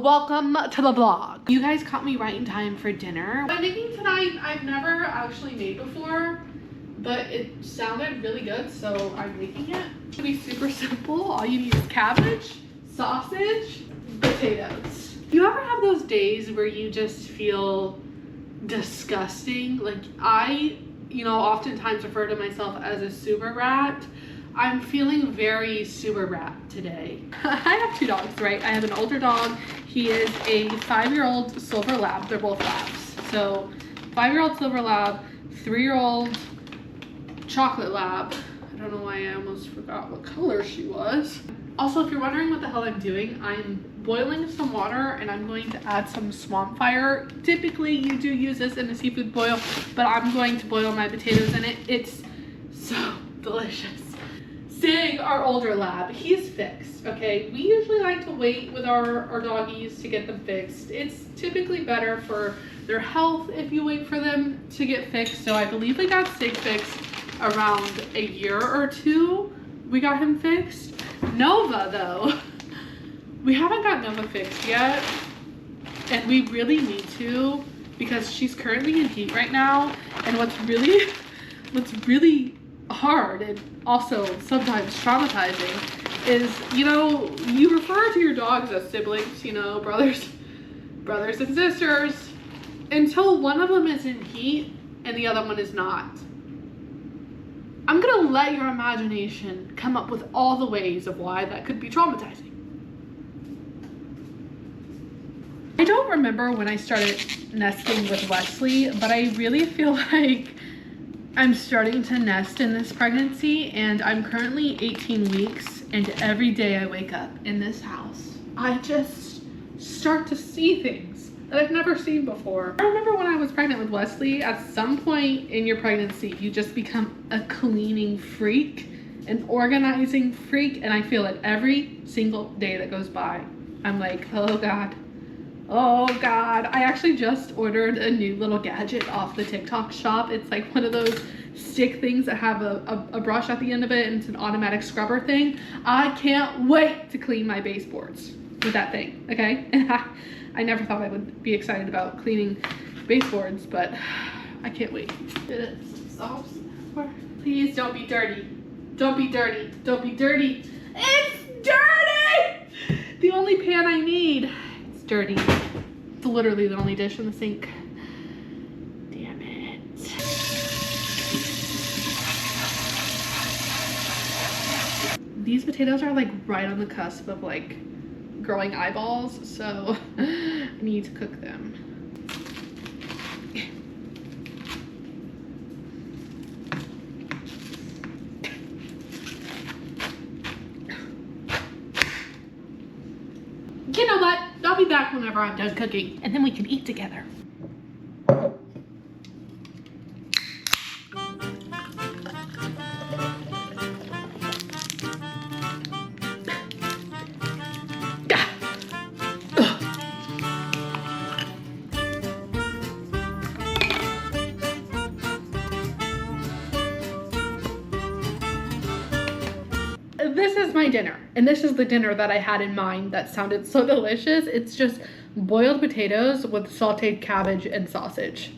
Welcome to the vlog. You guys caught me right in time for dinner. I'm making tonight, I've never actually made before, but it sounded really good, so I'm making it. It's gonna be super simple. All you need is cabbage, sausage, potatoes. You ever have those days where you just feel disgusting? Like I, oftentimes refer to myself as a super rat. I'm feeling very super rat today. I have two dogs, right? I have an older dog. He is a 5-year-old silver lab. They're both labs. So 5-year-old silver lab, 3-year-old chocolate lab. I don't know why I almost forgot what color she was. Also, if you're wondering what the hell I'm doing, I'm boiling some water and I'm going to add some swamp fire. Typically you do use this in a seafood boil, but I'm going to boil my potatoes in it. It's so delicious. Sig, our older lab, he's fixed, okay? We usually like to wait with our doggies to get them fixed. It's typically better for their health if you wait for them to get fixed. So I believe we got Sig fixed around a year or two. We got him fixed. Nova, though, we haven't got Nova fixed yet. And we really need to because she's currently in heat right now. And what's really hard and also sometimes traumatizing is, you refer to your dogs as siblings, brothers and sisters, until one of them is in heat and the other one is not. I'm gonna let your imagination come up with all the ways of why that could be traumatizing. I don't remember when I started nesting with Wesley, but I really feel like I'm starting to nest in this pregnancy, and I'm currently 18 weeks, and every day I wake up in this house, I just start to see things that I've never seen before. I remember when I was pregnant with Wesley, at some point in your pregnancy, you just become a cleaning freak, an organizing freak, and I feel it every single day that goes by. I'm like, oh God. Oh God, I actually just ordered a new little gadget off the TikTok shop. It's like one of those stick things that have a brush at the end of it, and it's an automatic scrubber thing. I can't wait to clean my baseboards with that thing, okay? And I never thought I would be excited about cleaning baseboards, but I can't wait. Did it stop? Please don't be dirty. Don't be dirty. Don't be dirty. It's dirty! The only pan I need. Dirty. It's literally the only dish in the sink. Damn it. These potatoes are like right on the cusp of like growing eyeballs, so I need to cook them. You know what? I'll be back whenever I'm done cooking, and then we can eat together. This is my dinner, and this is the dinner that I had in mind that sounded so delicious. It's just boiled potatoes with sauteed cabbage and sausage.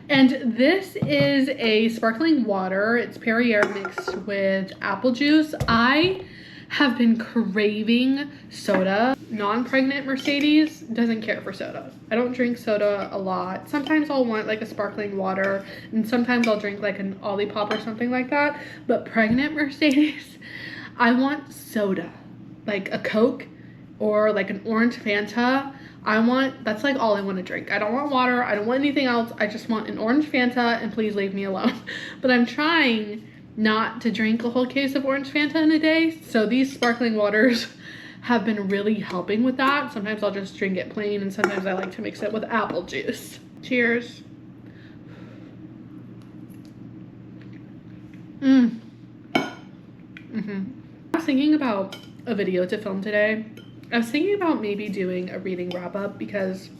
And this is a sparkling water. It's Perrier mixed with apple juice. I have been craving soda. Non-pregnant Mercedes doesn't care for soda. I don't drink soda a lot. Sometimes I'll want like a sparkling water, and sometimes I'll drink like an Olipop or something like that. But pregnant Mercedes, I want soda, like a Coke or like an orange Fanta. That's like all I want to drink. I don't want water. I don't want anything else. I just want an orange Fanta, and please leave me alone. But I'm trying not to drink a whole case of orange Fanta in a day. So these sparkling waters have been really helping with that. Sometimes I'll just drink it plain, and sometimes I like to mix it with apple juice. Cheers. I was thinking about a video to film today. I was thinking about maybe doing a reading wrap up because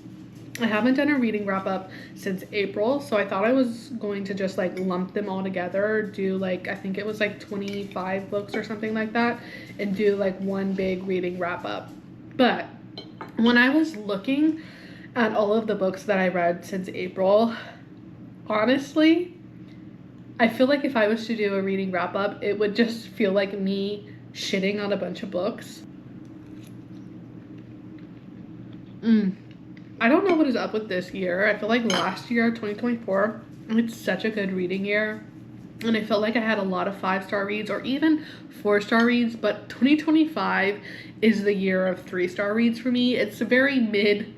I haven't done a reading wrap up since April, so I thought I was going to just like lump them all together, do like, I think it was like 25 books or something like that, and do like one big reading wrap up But when I was looking at all of the books that I read since April, honestly, I feel like if I was to do a reading wrap up, it would just feel like me shitting on a bunch of books. I don't know what is up with this year. I feel like last year, 2024, it's such a good reading year. And I felt like I had a lot of 5-star reads or even 4-star reads, but 2025 is the year of 3-star reads for me. It's a very mid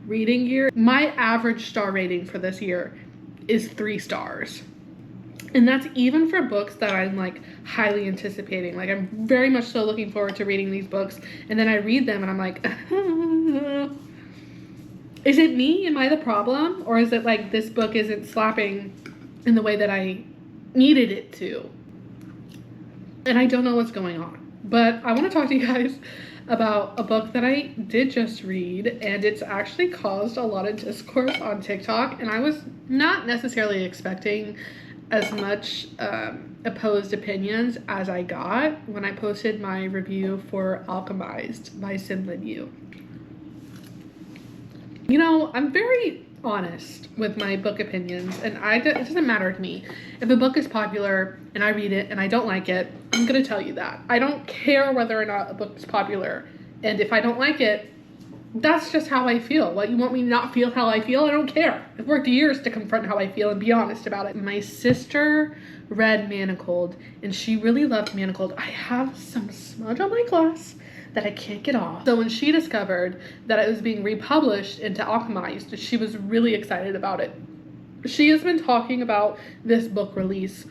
reading year. My average star rating for this year is 3 stars. And that's even for books that I'm like highly anticipating. Like I'm very much so looking forward to reading these books. And then I read them and I'm like, is it me? Am I the problem? Or is it like this book isn't slapping in the way that I needed it to? And I don't know what's going on. But I want to talk to you guys about a book that I did just read, and it's actually caused a lot of discourse on TikTok, and I was not necessarily expecting as much opposed opinions as I got when I posted my review for Alchemized by Sinlin Yu. You know, I'm very honest with my book opinions, and it doesn't matter to me. If a book is popular and I read it and I don't like it, I'm gonna tell you that. I don't care whether or not a book is popular, and if I don't like it, that's just how I feel. What, you want me to not feel how I feel? I don't care. I've worked years to confront how I feel and be honest about it. My sister read Manacled, and she really loved Manacled. I have some smudge on my glass that I can't get off. So when she discovered that it was being republished into Alchemized, she was really excited about it. She has been talking about this book release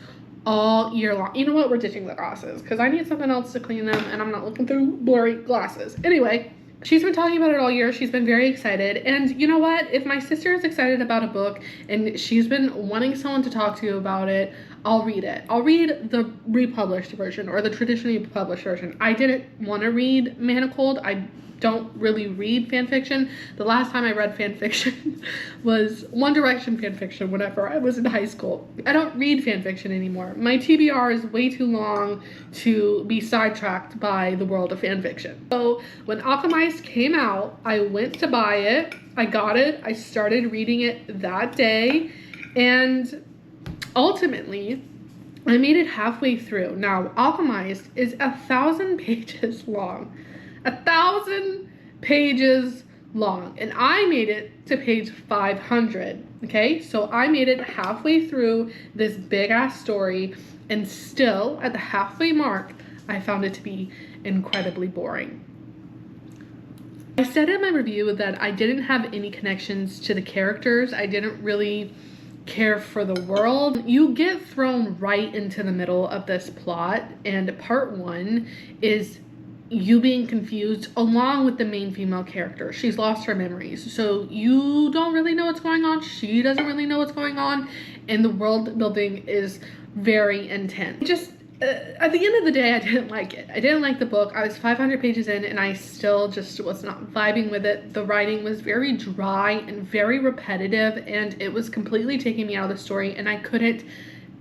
all year long. You know what? We're ditching the glasses because I need something else to clean them, and I'm not looking through blurry glasses. Anyway, she's been talking about it all year. She's been very excited. And you know what? If my sister is excited about a book and she's been wanting someone to talk to about it, I'll read it. I'll read the republished version or the traditionally published version. I didn't want to read Manacled. I don't really read fan fiction. The last time I read fan fiction was One Direction fan fiction whenever I was in high school. I don't read fan fiction anymore. My TBR is way too long to be sidetracked by the world of fan fiction. So when Alchemized came out, I went to buy it. I got it. I started reading it that day, and ultimately I made it halfway through. Now, Alchemized is 1,000 pages long. 1,000 pages long, and I made it to page 500. Okay, so I made it halfway through this big ass story, and still at the halfway mark I found it to be incredibly boring. I said in my review that I didn't have any connections to the characters. I didn't really care for the world. You get thrown right into the middle of this plot, and part 1 is you being confused along with the main female character. She's lost her memories, so you don't really know what's going on. She doesn't really know what's going on, and the world building is very intense. Just at the end of the day, I didn't like it. I didn't like the book. I was 500 pages in, and I still just was not vibing with it. The writing was very dry and very repetitive, and it was completely taking me out of the story, and I couldn't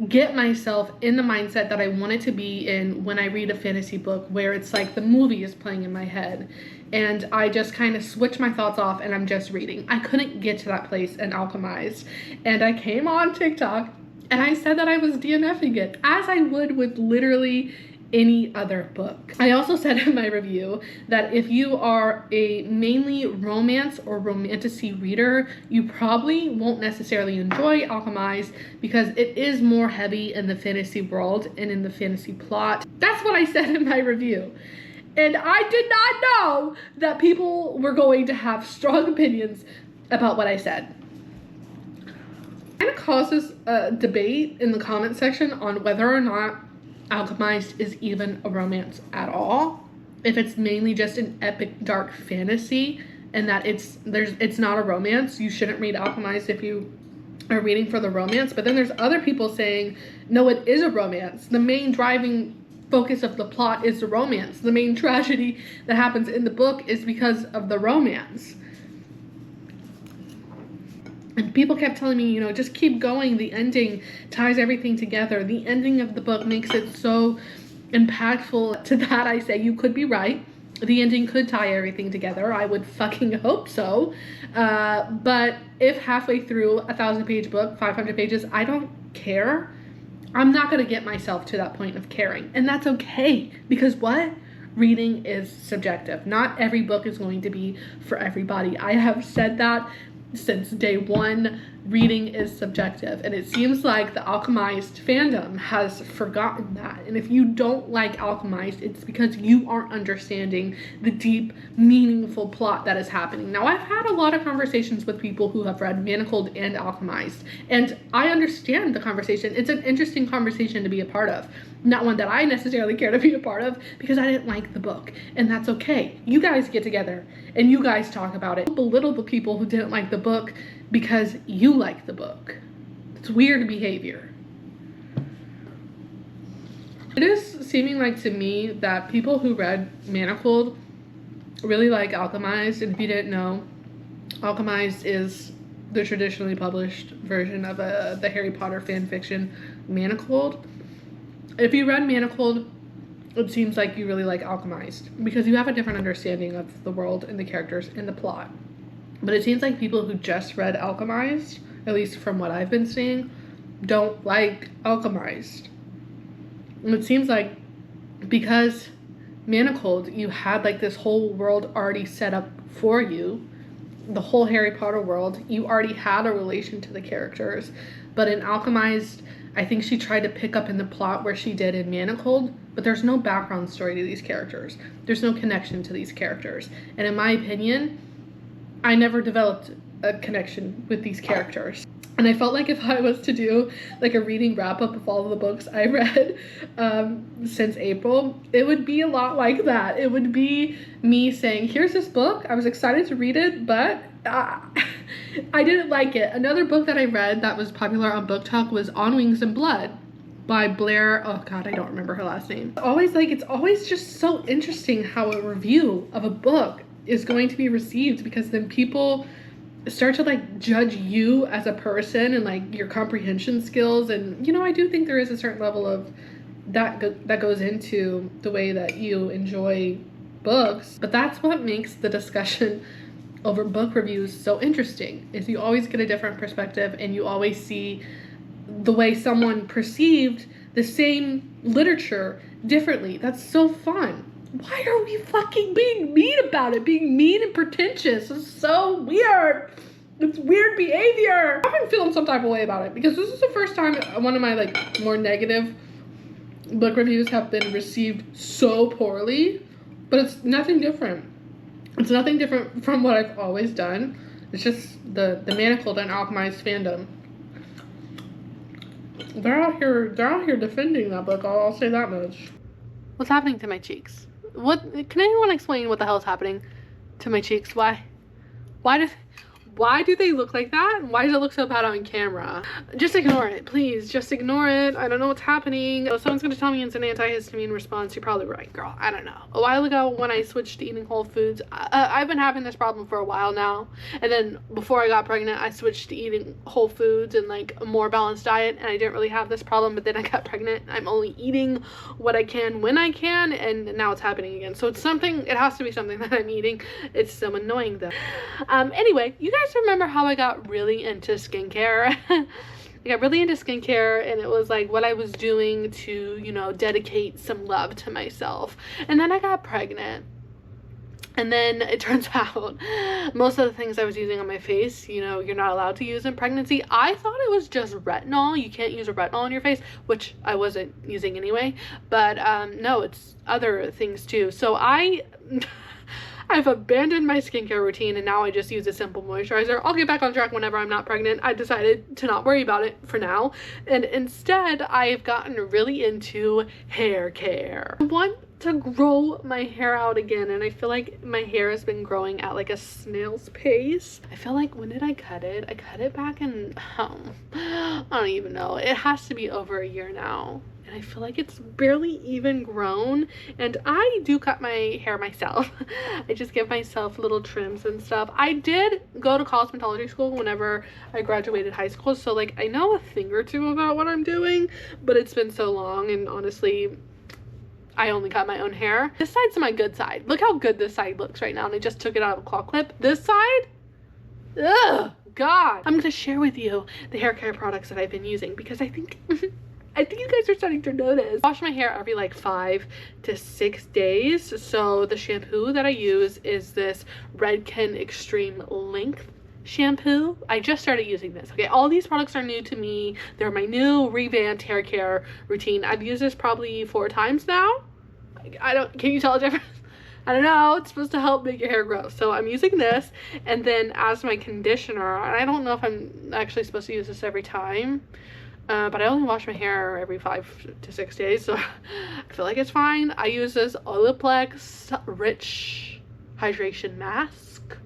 get myself in the mindset that I wanted to be in when I read a fantasy book, where it's like the movie is playing in my head and I just kind of switch my thoughts off and I'm just reading. I couldn't get to that place in Alchemized, and I came on TikTok and I said that I was DNFing it, as I would with literally any other book. I also said in my review that if you are a mainly romance or romantasy reader, you probably won't necessarily enjoy Alchemized because it is more heavy in the fantasy world and in the fantasy plot. That's what I said in my review. And I did not know that people were going to have strong opinions about what I said. It kind of causes a debate in the comment section on whether or not Alchemized is even a romance at all. If it's mainly just an epic dark fantasy and that it's not a romance, you shouldn't read Alchemized if you are reading for the romance. But then there's other people saying, no, it is a romance. The main driving focus of the plot is the romance. The main tragedy that happens in the book is because of the romance. And people kept telling me, you know, just keep going. The ending ties everything together. The ending of the book makes it so impactful. To that I say, you could be right. The ending could tie everything together. I would fucking hope so. But if halfway through a 1,000-page book, 500 pages, I don't care, I'm not going to get myself to that point of caring. And that's okay. Because what? Reading is subjective. Not every book is going to be for everybody. I have said that since day one. Reading is subjective, and it seems like the Alchemized fandom has forgotten that. And if you don't like Alchemized, it's because you aren't understanding the deep, meaningful plot that is happening. Now, I've had a lot of conversations with people who have read Manacled and Alchemized, and I understand the conversation. It's an interesting conversation to be a part of. Not one that I necessarily care to be a part of, because I didn't like the book, and that's okay. You guys get together and you guys talk about it. Don't belittle the people who didn't like the book because you like the book. It's weird behavior. It is seeming like to me that people who read Manacled really like Alchemized, and if you didn't know, Alchemized is the traditionally published version of the Harry Potter fan fiction Manacled. If you read Manacled, it seems like you really like Alchemized because you have a different understanding of the world and the characters and the plot. But it seems like people who just read Alchemized, at least from what I've been seeing, don't like Alchemized. And it seems like because Manacled, you had like this whole world already set up for you, the whole Harry Potter world, you already had a relation to the characters. But in Alchemized, I think she tried to pick up in the plot where she did in Manacled, but there's no background story to these characters. There's no connection to these characters. And in my opinion, I never developed a connection with these characters. And I felt like if I was to do like a reading wrap up of all of the books I read since April, it would be a lot like that. It would be me saying, here's this book, I was excited to read it, but I didn't like it. Another book that I read that was popular on Book Talk was On Wings and Blood by Blair. Oh God, I don't remember her last name. It's always just so interesting how a review of a book is going to be received, because then people start to like judge you as a person and like your comprehension skills. And you know, I do think there is a certain level of that goes into the way that you enjoy books, but that's what makes the discussion over book reviews so interesting, is you always get a different perspective and you always see the way someone perceived the same literature differently. That's so fun. Why are we fucking being mean about it? Being mean and pretentious is so weird. It's weird behavior. I've been feeling some type of way about it because this is the first time one of my like more negative book reviews have been received so poorly, but it's nothing different. It's nothing different from what I've always done. It's just the Manacled and Alchemized fandom. They're out here defending that book. I'll say that much. What's happening to my cheeks? What can anyone explain what the hell is happening to my cheeks? Why do they look like that? Why does it look so bad on camera? Just ignore it, please. Just ignore it. I don't know what's happening. So someone's gonna tell me it's an antihistamine response. You're probably right, girl. I don't know. A while ago when I switched to eating whole foods, I've been having this problem for a while now. And then before I got pregnant, I switched to eating whole foods and like a more balanced diet, and I didn't really have this problem. But then I got pregnant. I'm only eating what I can when I can, and now it's happening again. So it's something. It has to be something that I'm eating. It's so annoying though. Anyway, you guys remember how I got really into skincare? I got really into skincare, and it was like what I was doing to, you know, dedicate some love to myself. And then I got pregnant. And then it turns out most of the things I was using on my face, you know, you're not allowed to use in pregnancy. I thought it was just retinol. You can't use a retinol on your face, which I wasn't using anyway. But no, it's other things too. So I've abandoned my skincare routine, and now I just use a simple moisturizer. I'll get back on track whenever I'm not pregnant. I decided to not worry about it for now. And instead, I've gotten really into hair care. I want to grow my hair out again, and I feel like my hair has been growing at like a snail's pace. I feel like, when did I cut it? I cut it back in, I don't even know. It has to be over a year now. And I feel like it's barely even grown, and I do cut my hair myself. I just give myself little trims and stuff. I did go to cosmetology school whenever I graduated high school, so like I know a thing or two about what I'm doing, but it's been so long, and honestly I only cut my own hair. This side's my good side. Look how good this side looks right now. And I just took it out of a claw clip. This side, ugh, God. I'm gonna share with you the hair care products that I've been using because I think I think you guys are starting to notice. I wash my hair every like 5 to 6 days. So the shampoo that I use is this Redken Extreme Length shampoo. I just started using this. Okay, all these products are new to me. They're my new revamped hair care routine. I've used this probably 4 times now. Can you tell a difference? I don't know. It's supposed to help make your hair grow. So I'm using this, and then as my conditioner, and I don't know if I'm actually supposed to use this every time. But I only wash my hair every 5 to 6 days, so I feel like it's fine. I use this Olaplex Rich Hydration Mask.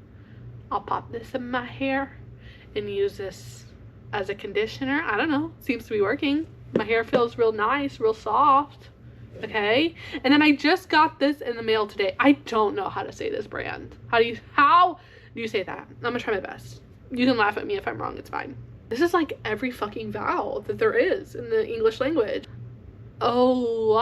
I'll pop this in my hair and use this as a conditioner. I don't know. Seems to be working. My hair feels real nice, real soft. Okay. And then I just got this in the mail today. I don't know how to say this brand. How do you say that? I'm gonna try my best. You can laugh at me if I'm wrong. It's fine. This is like every fucking vowel that there is in the English language. Oh,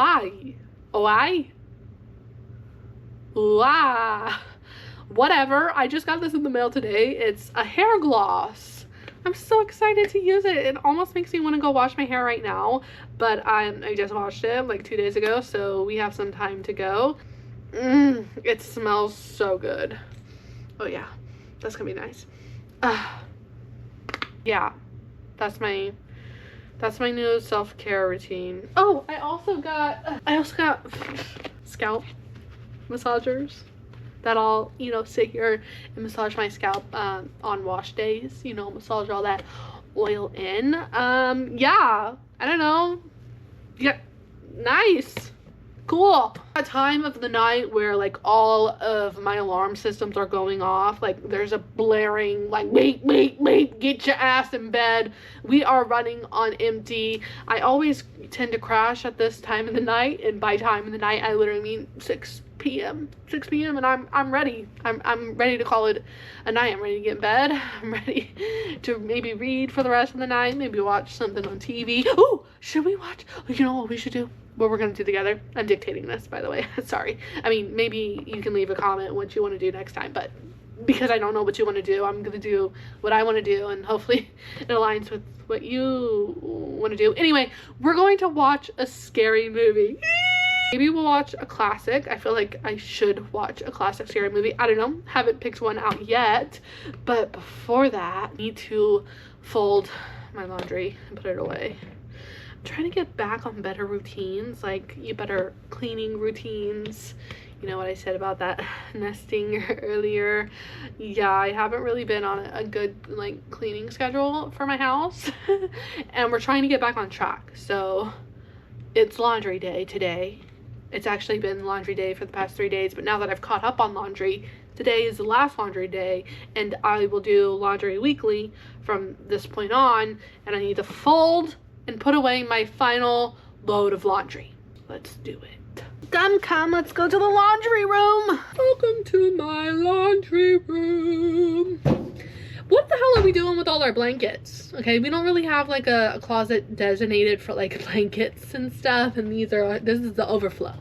whatever. I just got this in the mail today. It's a hair gloss. I'm so excited to use it. It almost makes me want to go wash my hair right now, but I just washed it like 2 days ago, so we have some time to go. It smells so good. Oh yeah, that's gonna be nice. Yeah, that's my new self-care routine. Oh, I also got scalp massagers that I'll, sit here and massage my scalp on wash days, massage all that oil in. Yeah, I don't know. Yeah, nice. Cool. A time of the night where like all of my alarm systems are going off, like there's a blaring like wait, get your ass in bed. We are running on empty. I always tend to crash at this time of the night, and by time of the night I literally mean 6 p.m. and I'm ready. I'm ready to call it a night. I'm ready to get in bed. I'm ready to maybe read for the rest of the night, maybe watch something on TV. Oh, should we watch? You know what we should do? What we're gonna do together. I'm dictating this, by the way. Sorry. I mean, maybe you can leave a comment what you want to do next time, but because I don't know what you want to do, I'm gonna do what I want to do, and hopefully it aligns with what you want to do. Anyway, we're going to watch a scary movie. Maybe we'll watch a classic. I feel like I should watch a classic scary movie. I don't know. Haven't picked one out yet, but before that, I need to fold my laundry and put it away. Trying to get back on better routines, like better cleaning routines. You know what I said about that nesting earlier? Yeah, I haven't really been on a good like cleaning schedule for my house and we're trying to get back on track. So it's laundry day today. It's actually been laundry day for the past 3 days, but now that I've caught up on laundry, today is the last laundry day, and I will do laundry weekly from this point on, and I need to fold and put away my final load of laundry. Let's do it. Come, let's go to the laundry room. Welcome to my laundry room. What the hell are we doing with all our blankets? Okay, we don't really have like a closet designated for like blankets and stuff, and this is the overflow.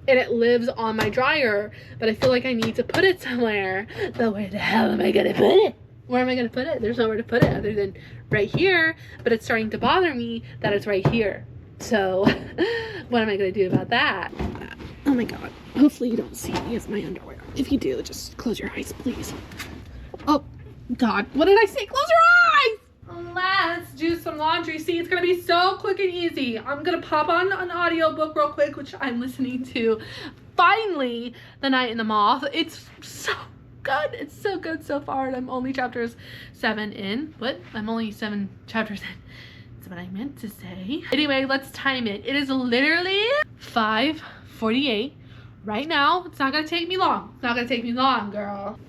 And it lives on my dryer, but I feel like I need to put it somewhere. But where the hell am I gonna put it? Where am I gonna put it? There's nowhere to put it other than right here, but it's starting to bother me that it's right here. So what am I gonna do about that? Oh my god. Hopefully you don't see me as my underwear. If you do, just close your eyes, please. Oh god, what did I say? Close your eyes! Let's do some laundry. See, it's gonna be so quick and easy. I'm gonna pop on an audiobook real quick, which I'm listening to. Finally, The Night in the Moth. It's so good. It's so good so far, and I'm only chapters 7 in. What? I'm only 7 chapters in. That's what I meant to say. Anyway, let's time it. It is literally 5:48 right now. It's not gonna take me long. It's not gonna take me long, girl.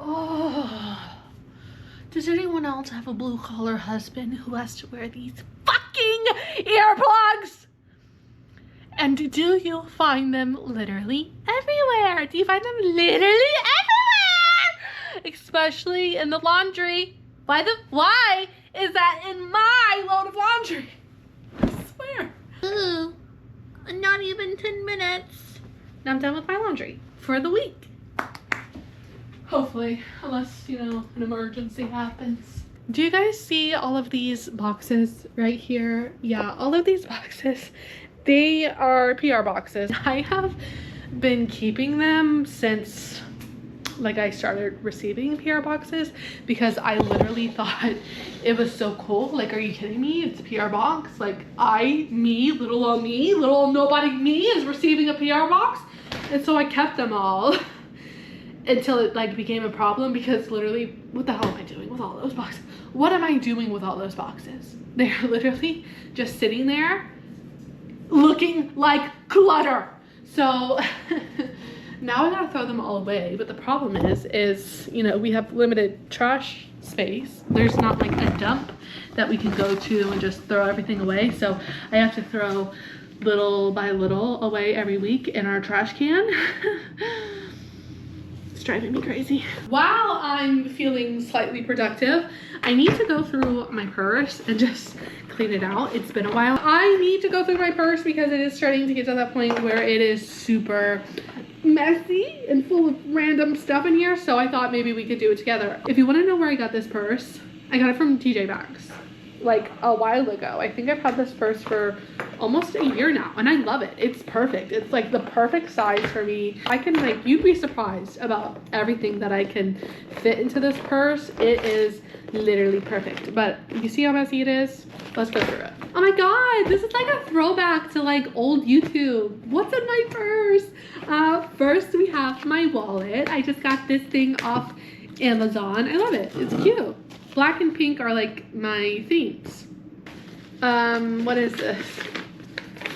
Oh, does anyone else have a blue collar husband who has to wear these fucking earplugs? And do you find them literally everywhere? Do you find them literally everywhere? Especially in the laundry. Why is that in my load of laundry. I swear. Ooh, not even 10 minutes. Now I'm done with my laundry for the week. Hopefully, unless, you know, an emergency happens. Do you guys see all of these boxes right here? Yeah, all of these boxes, they are PR boxes. I have been keeping them since like I started receiving PR boxes because I literally thought it was so cool. Like, are you kidding me? It's a PR box. Like, little old me, little old nobody me is receiving a PR box. And so I kept them all until it like became a problem because literally, what the hell am I doing with all those boxes? What am I doing with all those boxes? They're literally just sitting there looking like clutter. So now I gotta throw them all away, but the problem is, you know, we have limited trash space. There's not like a dump that we can go to and just throw everything away. So I have to throw little by little away every week in our trash can. It's driving me crazy. While I'm feeling slightly productive, I need to go through my purse and just clean it out. It's been a while. I need to go through my purse because it is starting to get to that point where it is super messy and full of random stuff in here. So I thought maybe we could do it together. If you want to know where I got this purse, I got it from TJ Maxx like a while ago. I think I've had this purse for almost a year now and I love it. It's perfect. It's like the perfect size for me. I can like, you'd be surprised about everything that I can fit into this purse. It is literally perfect. But you see how messy it is? Let's go through it. Oh my god, this is like a throwback to like old YouTube. What's in my purse? First we have my wallet. I just got this thing off Amazon. I love it. It's cute. Black and pink are like my themes. What is this?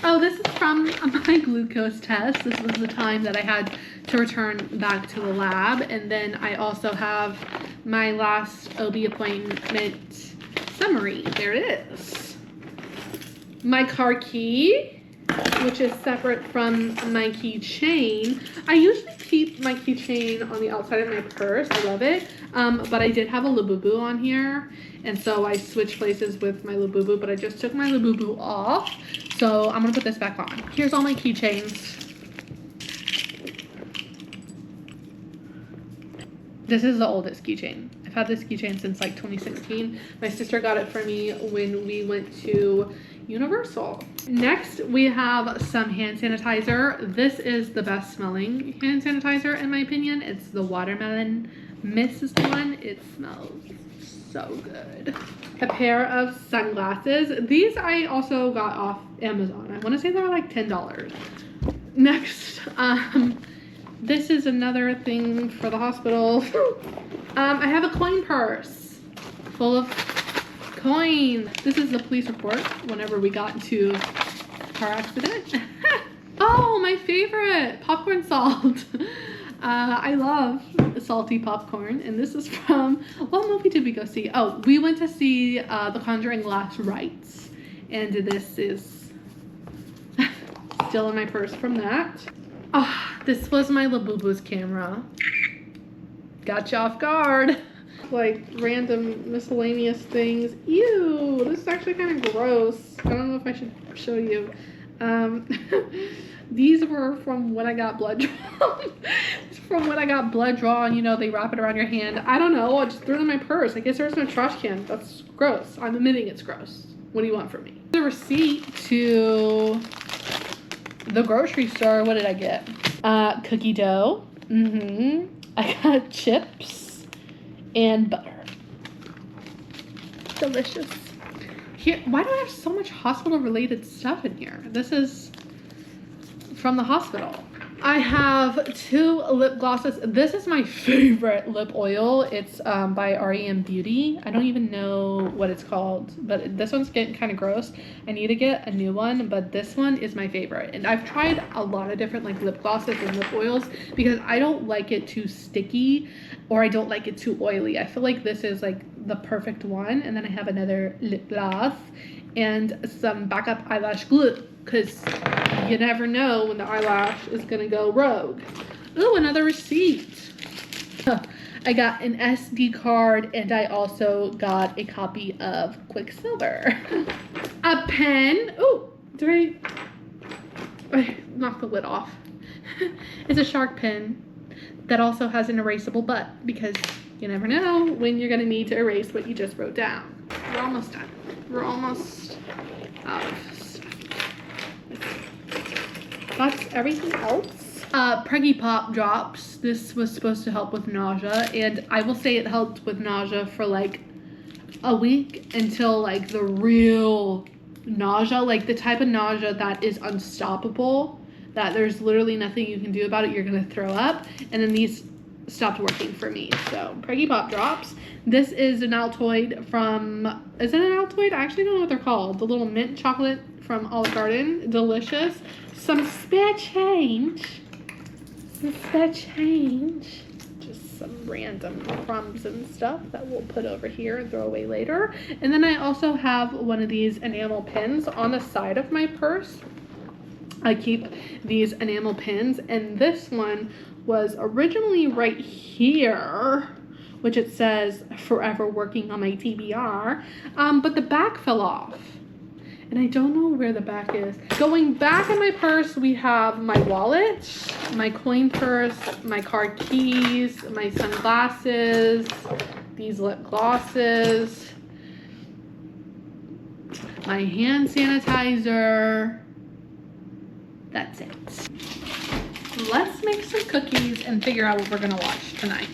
Oh, this is from my glucose test. This was the time that I had to return back to the lab. And then I also have my last OB appointment summary. There it is. My car key, which is separate from my keychain. I usually keep my keychain on the outside of my purse. I love it. But I did have a Labubu on here. And so I switched places with my Labubu, but I just took my Labubu off. So I'm gonna put this back on. Here's all my keychains. This is the oldest keychain. I've had this keychain since like 2016. My sister got it for me when we went to Universal. Next, we have some hand sanitizer. This is the best smelling hand sanitizer in my opinion. It's the watermelon mist one. It smells so good. A pair of sunglasses. These I also got off Amazon. I want to say they were like $10. Next, this is another thing for the hospital. I have a coin purse full of coins. This is the police report whenever we got into a car accident. Oh, my favorite, popcorn salt. I love salty popcorn, and this is from, what movie did we go see? Oh, we went to see The Conjuring Last Rites, and this is still in my purse from that. Ah, this was my Labubu's camera. Got you off guard. Like random miscellaneous things. Ew, this is actually kind of gross. I don't know if I should show you. These were from when I got blood drawn. From when I got blood drawn, you know, they wrap it around your hand. I don't know, I just threw it in my purse. I guess there was no trash can. That's gross. I'm admitting it's gross. What do you want from me? The receipt to the grocery store. What did I get? Cookie dough. I got chips and butter. Delicious. Here, why do I have so much hospital related stuff in here? This is from the hospital. I have 2 lip glosses. This is my favorite lip oil. It's by REM Beauty. I don't even know what it's called, but this one's getting kind of gross. I need to get a new one, but this one is my favorite. And I've tried a lot of different like lip glosses and lip oils because I don't like it too sticky or I don't like it too oily. I feel like this is like the perfect one. And then I have another lip gloss and some backup eyelash glue because you never know when the eyelash is gonna go rogue. Ooh, another receipt. I got an SD card, and I also got a copy of Quicksilver. A pen. Oh, did I knock the lid off? It's a shark pen that also has an erasable butt, because you never know when you're gonna need to erase what you just wrote down. We're almost done. We're almost out of stuff. That's everything else. Preggy Pop drops. This was supposed to help with nausea, and I will say it helped with nausea for like a week, until like the real nausea, like the type of nausea that is unstoppable, that there's literally nothing you can do about it, you're gonna throw up. And then these stopped working for me. So Preggy Pop drops. This is an Altoid from, is it an Altoid? I actually don't know what they're called. The little mint chocolate from Olive Garden. Delicious. Some spare change. Just some random crumbs and stuff that we'll put over here and throw away later. And then I also have one of these enamel pins on the side of my purse. I keep these enamel pins, and this one was originally right here, which it says forever working on my TBR, but the back fell off. And I don't know where the back is. Going back in my purse, we have my wallet, my coin purse, my car keys, my sunglasses, these lip glosses, my hand sanitizer. That's it. Let's make some cookies and figure out what we're gonna watch tonight.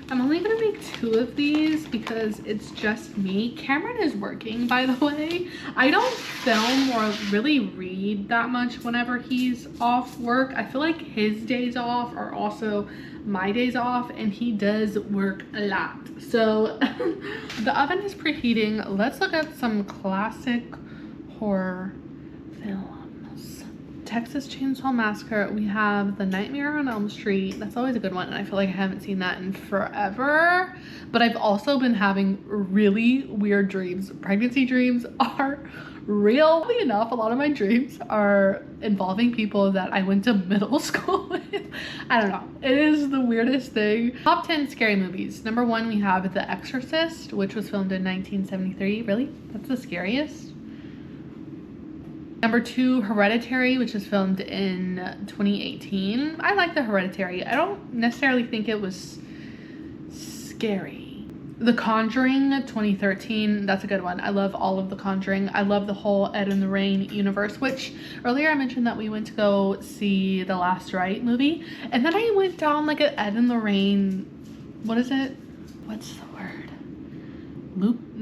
I'm only gonna make 2 of these because it's just me. Cameron is working, by the way. I don't film or really read that much whenever he's off work. I feel like his days off are also my days off, and he does work a lot. So the oven is preheating. Let's look at some classic horror films. Texas Chainsaw Massacre. We have The Nightmare on Elm Street. That's always a good one, and I feel like I haven't seen that in forever. But I've also been having really weird dreams. Pregnancy dreams are real. Oddly enough, a lot of my dreams are involving people that I went to middle school with. I don't know. It is the weirdest thing. Top 10 scary movies. Number 1, we have The Exorcist, which was filmed in 1973. Really? That's the scariest? Number 2, Hereditary, which was filmed in 2018. I like the Hereditary. I don't necessarily think it was scary. The Conjuring, 2013. That's a good one. I love all of The Conjuring. I love the whole Ed and the Rain universe, which earlier I mentioned that we went to go see the Last Rite movie. And then I went down like an Ed and the Rain, what is it? What's the word?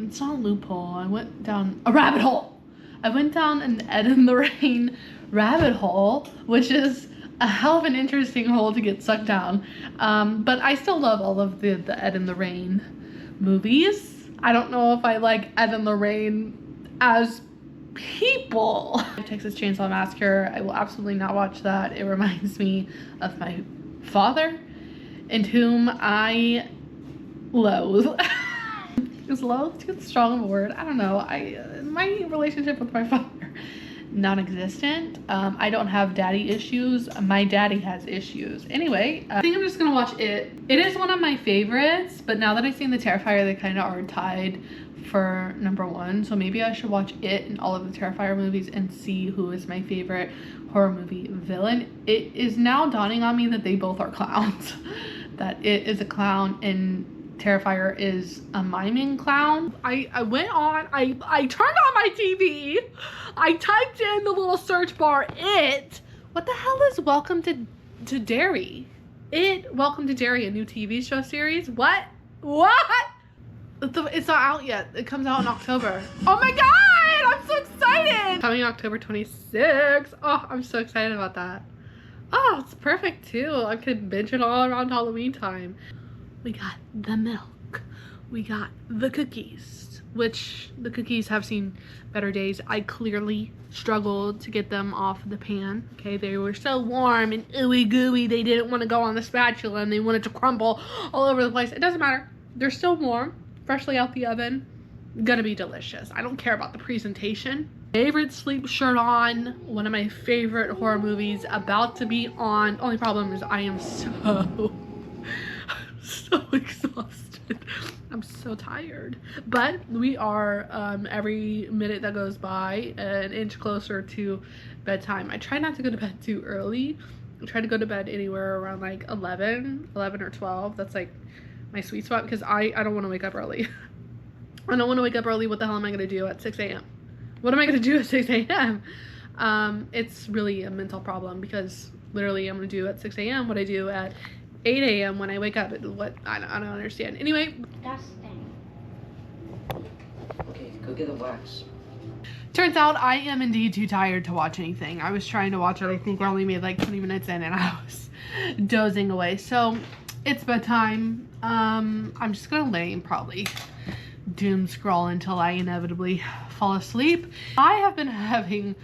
It's not a loophole. I went down a rabbit hole. I went down an Ed and the Rain rabbit hole, which is a hell of an interesting hole to get sucked down. But I still love all of the Ed and the Rain movies. I don't know if I like Ed and the Rain as people. Texas Chainsaw Massacre. I will absolutely not watch that. It reminds me of my father, and whom I loathe. Is loathe too strong of a word? I don't know. My relationship with my father, non-existent. I don't have daddy issues. My daddy has issues. Anyway, I think I'm just gonna watch it. It is one of my favorites, but now that I've seen The Terrifier, they kind of are tied for number 1. So maybe I should watch it and all of the Terrifier movies and see who is my favorite horror movie villain. It is now dawning on me that they both are clowns. That it is a clown and Terrifier is a miming clown. I went on, I turned on my TV, I typed in the little search bar, it. What the hell is Welcome to Derry? Welcome to Derry, a new TV show series? What? It's not out yet. It comes out in October. Oh my god, I'm so excited. Coming October 26th. Oh, I'm so excited about that. Oh, it's perfect too. I could binge it all around Halloween time. We got the milk. We got the cookies, which the cookies have seen better days. I clearly struggled to get them off the pan. Okay, they were so warm and ooey gooey. They didn't want to go on the spatula and they wanted to crumble all over the place. It doesn't matter. They're still warm, freshly out the oven. Gonna be delicious. I don't care about the presentation. Favorite sleep shirt on. One of my favorite horror movies about to be on. Only problem is I am so exhausted. I'm so tired. But we are every minute that goes by an inch closer to bedtime. I try not to go to bed too early. I try to go to bed anywhere around like 11 or 12. That's like my sweet spot because I don't want to wake up early. I don't want to wake up early. What the hell am I going to do at 6 a.m.? What am I going to do at 6 a.m.? It's really a mental problem because literally I'm going to do at 6 a.m. what I do at 8 a.m. when I wake up. What I don't understand. Anyway. Dusting. Okay, go get the wax. Turns out I am indeed too tired to watch anything. I was trying to watch it. I think we only made like 20 minutes in and I was dozing away. So it's bedtime. I'm just gonna lay and probably doom scroll until I inevitably fall asleep. I have been having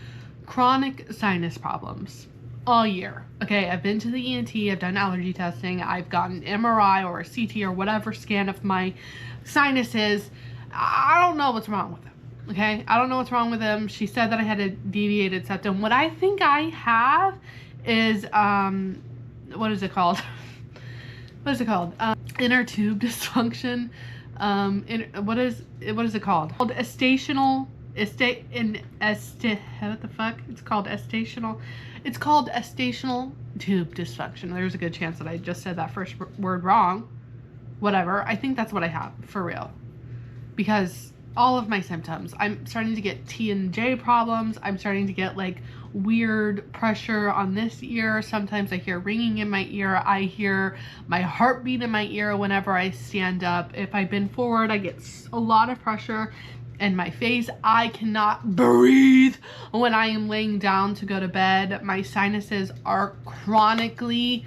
chronic sinus problems all year. Okay, I've been to the ENT, I've done allergy testing, I've gotten MRI or a CT or whatever scan of my sinuses. I don't know what's wrong with them. Okay, I don't know what's wrong with them. She said that I had a deviated septum. What I think I have is what is it called? What is it called? Inner tube dysfunction. What is it called? Called estational. What the fuck? It's called estational. It's called estational tube dysfunction. There's a good chance that I just said that first word wrong. Whatever. I think that's what I have for real. Because all of my symptoms, I'm starting to get T&J problems. I'm starting to get like weird pressure on this ear. Sometimes I hear ringing in my ear. I hear my heartbeat in my ear whenever I stand up. If I bend forward, I get a lot of pressure in my face. I cannot breathe when I am laying down to go to bed. My sinuses are chronically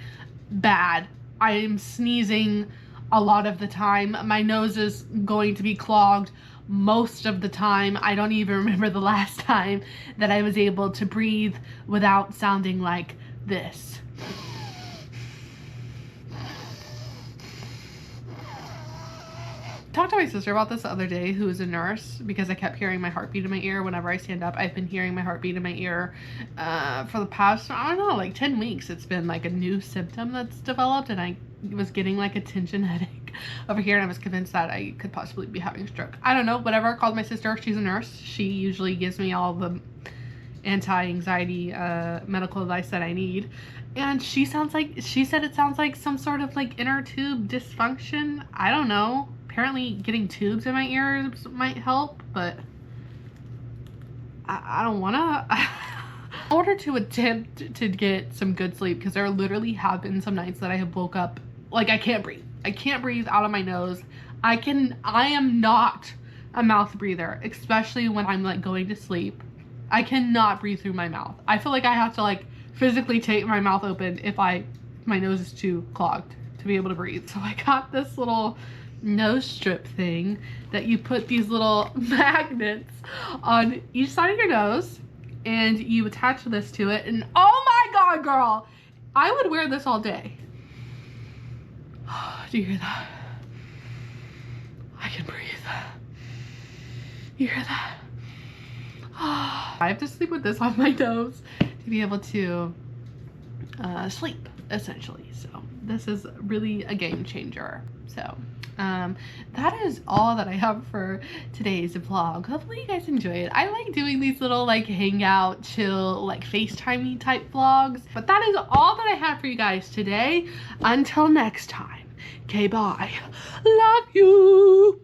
bad. I am sneezing a lot of the time. My nose is going to be clogged most of the time. I don't even remember the last time that I was able to breathe without sounding like this. Talked to my sister about this the other day, who is a nurse, because I kept hearing my heartbeat in my ear whenever I stand up. I've been hearing my heartbeat in my ear for the past, I don't know, like 10 weeks. It's been like a new symptom that's developed, and I was getting like a tension headache over here, and I was convinced that I could possibly be having a stroke. I don't know, whatever. I called my sister. She's a nurse. She usually gives me all the anti-anxiety medical advice that I need. And she said it sounds like some sort of like inner tube dysfunction. I don't know. Apparently getting tubes in my ears might help, but I don't wanna. In order to attempt to get some good sleep, because there literally have been some nights that I have woke up like I can't breathe. I can't breathe out of my nose. I am not a mouth breather, especially when I'm like going to sleep. I cannot breathe through my mouth. I feel like I have to like physically take my mouth open if my nose is too clogged to be able to breathe. So I got this little nose strip thing that you put these little magnets on each side of your nose, and you attach this to it, and oh my god, girl, I would wear this all day. Do you hear that? I can breathe. You hear that? I have to sleep with this on my nose to be able to sleep, essentially. So this is really a game changer. So that is all that I have for today's vlog. Hopefully you guys enjoy it. I like doing these little like hangout, chill, like FaceTimey type vlogs. But that is all that I have for you guys today. Until next time. Okay, bye. Love you.